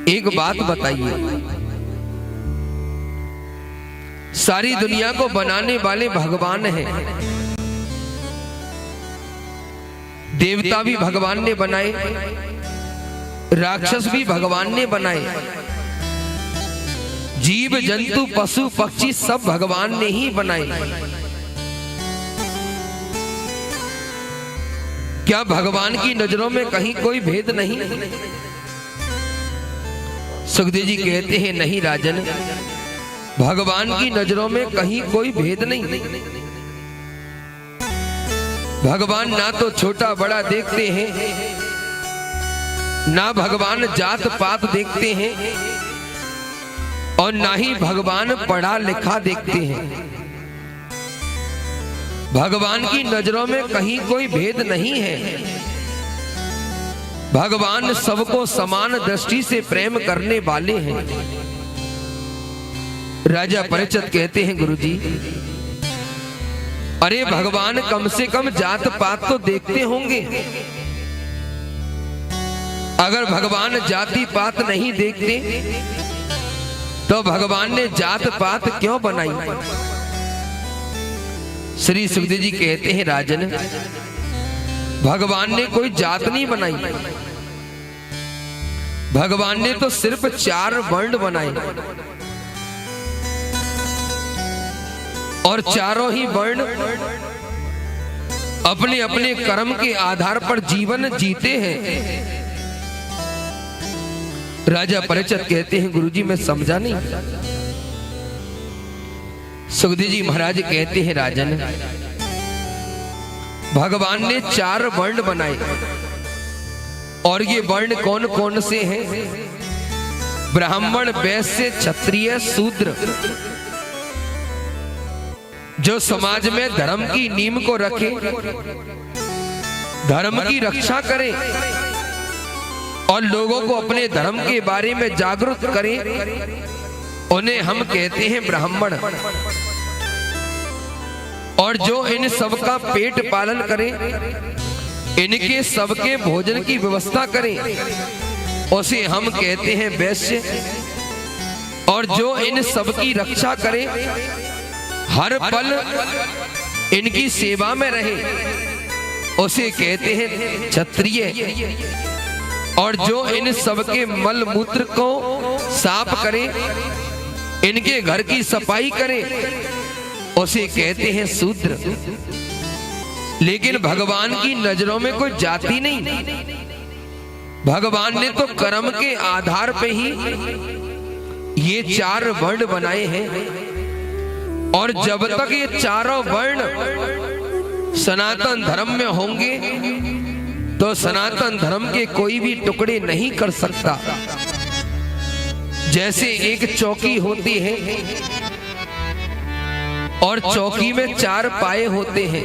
एक बात बताइए, सारी दुनिया को बनाने वाले भगवान हैं। देवता भी भगवान ने बनाए, राक्षस भी भगवान ने बनाए, जीव जंतु पशु पक्षी सब भगवान ने ही बनाए। क्या भगवान की नजरों में कहीं कोई भेद नहीं? सुखदेव जी कहते हैं नहीं राजन, भगवान की नजरों में कहीं कोई भेद नहीं। भगवान ना तो छोटा बड़ा देखते हैं, ना भगवान जात पात देखते हैं, और ना ही भगवान पढ़ा लिखा देखते हैं। भगवान की नजरों में कहीं कोई भेद नहीं है। भगवान सबको समान दृष्टि से प्रेम करने वाले हैं। राजा परीक्षित कहते हैं गुरुजी, अरे भगवान कम से कम जात पात तो देखते होंगे। अगर भगवान जाति पात नहीं देखते तो भगवान ने जात पात क्यों बनाई? श्री सुखदेव जी कहते हैं राजन, भगवान ने कोई जात नहीं बनाई, भगवान ने तो सिर्फ 4 वर्ण बनाए, और चारों ही वर्ण अपने अपने कर्म के आधार पर जीवन जीते हैं। राजा परीक्षित कहते हैं गुरुजी मैं समझा नहीं। सुखदेव जी महाराज कहते हैं राजन, भगवान ने 4 वर्ण बनाए, और ये वर्ण कौन कौन से हैं? ब्राह्मण, वैश्य, क्षत्रिय, शूद्र। जो समाज में धर्म की नींव को रखे, धर्म की रक्षा करे और लोगों को अपने धर्म के बारे में जागरूक करे, उन्हें हम कहते हैं ब्राह्मण। और जो इन सबका पेट पालन करे, इनके सबके भोजन की व्यवस्था करे, उसे हम कहते हैं वैश्य। और जो इन सबकी रक्षा करे, हर पल इनकी सेवा में रहे, उसे कहते हैं क्षत्रिय। और जो इन सबके मल मूत्र को साफ करे, इनके घर की सफाई करे, उसे कहते हैं शूद्र। लेकिन भगवान की नजरों में कोई जाति नहीं। भगवान ने तो कर्म के आधार पे ही ये 4 वर्ण बनाए हैं। और जब तक ये चारों वर्ण सनातन धर्म में होंगे तो सनातन धर्म के कोई भी टुकड़े नहीं कर सकता। जैसे एक चौकी होती है और चौकी में 4 पाए होते हैं,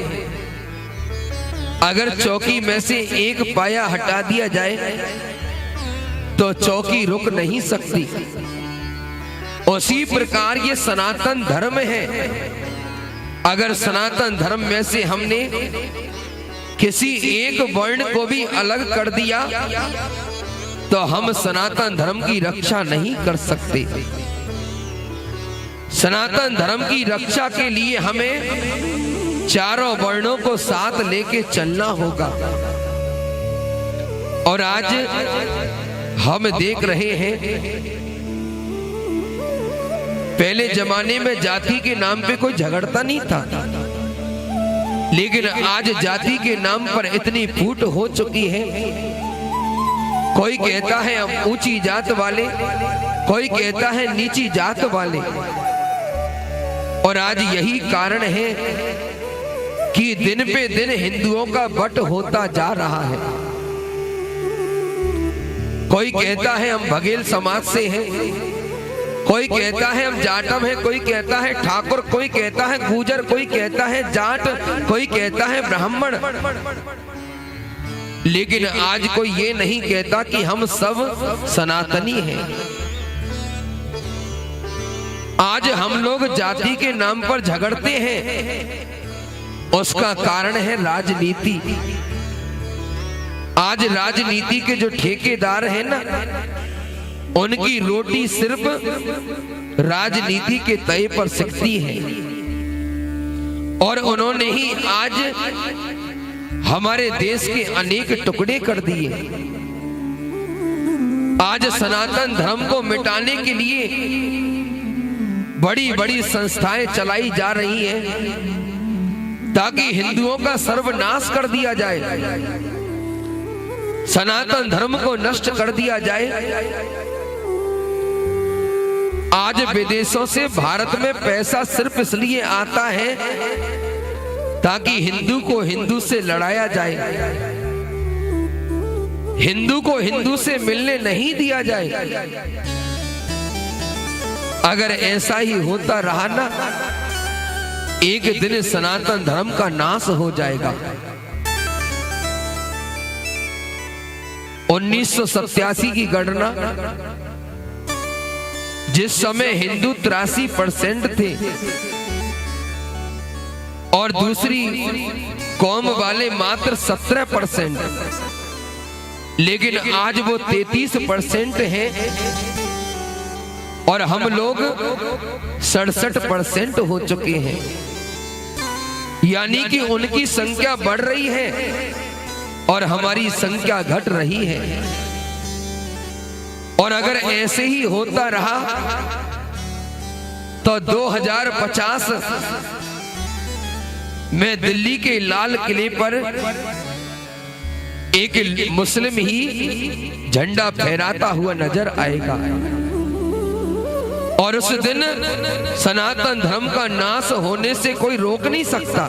अगर चौकी में से एक पाया हटा दिया जाए तो चौकी रुक नहीं सकती। उसी प्रकार ये सनातन धर्म है। अगर सनातन धर्म में से हमने किसी एक वर्ण को भी अलग कर दिया तो हम सनातन धर्म की रक्षा नहीं कर सकते। सनातन धर्म की रक्षा के लिए हमें चारों वर्णों को साथ लेके चलना होगा। और आज हम देख रहे हैं, पहले जमाने में जाति के नाम पे कोई झगड़ता नहीं था, लेकिन आज जाति के नाम पर इतनी फूट हो चुकी है। कोई कहता है हम ऊंची जात वाले, कोई कहता है नीची जात वाले। और आज यही कारण है कि दिन पे दिन हिंदुओं का बट होता जा रहा है। कोई कहता है हम बघेल समाज से हैं, कोई कहता है हम जाटम है, कोई कहता है ठाकुर, कोई कहता है गुजर, कोई कहता है जाट, कोई कहता है ब्राह्मण। लेकिन आज कोई ये नहीं कहता कि हम सब सनातनी हैं। आज हम लोग जाति के नाम पर झगड़ते हैं, उसका कारण है राजनीति। आज राजनीति के जो ठेकेदार हैं ना, उनकी रोटी सिर्फ राजनीति के तय पर सिकती है, और उन्होंने ही आज हमारे देश के अनेक टुकड़े कर दिए। आज सनातन धर्म को मिटाने के लिए बड़ी बड़ी संस्थाएं चलाई जा रही हैं ताकि हिंदुओं का सर्वनाश कर दिया जाए, सनातन धर्म को नष्ट कर दिया जाए। आज विदेशों से भारत में पैसा सिर्फ इसलिए आता है ताकि हिंदू को हिंदू से लड़ाया जाए, हिंदू को हिंदू से मिलने नहीं दिया जाए। अगर ऐसा ही होता रहा ना, एक दिन सनातन धर्म का नाश हो जाएगा। 1987 की गणना, जिस समय हिंदू 83% थे और दूसरी कौम वाले मात्र 17%, लेकिन आज वो 33% हैं और हम लोग 67% हो चुके हैं। यानी कि उनकी संख्या बढ़ रही है और हमारी संख्या घट रही है। और अगर ऐसे ही होता रहा तो 2050 में दिल्ली के लाल किले पर एक मुस्लिम ही झंडा फहराता हुआ नजर आएगा, और उस दिन सनातन धर्म का नाश होने से कोई रोक नहीं सकता।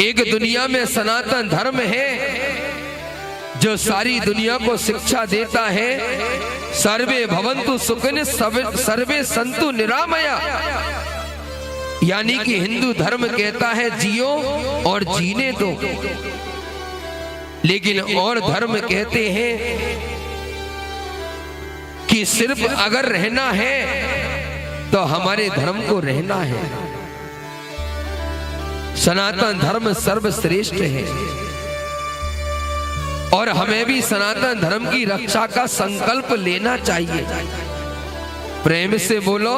एक दुनिया में सनातन धर्म है जो सारी दुनिया को शिक्षा देता है, सर्वे भवन्तु सुखिनः सर्वे सन्तु निरामया। यानी कि हिंदू धर्म कहता है जियो और जीने दो, लेकिन और धर्म कहते हैं कि सिर्फ अगर रहना है तो हमारे धर्म को रहना है। सनातन धर्म सर्वश्रेष्ठ है और हमें भी सनातन धर्म की रक्षा का संकल्प लेना चाहिए। प्रेम से बोलो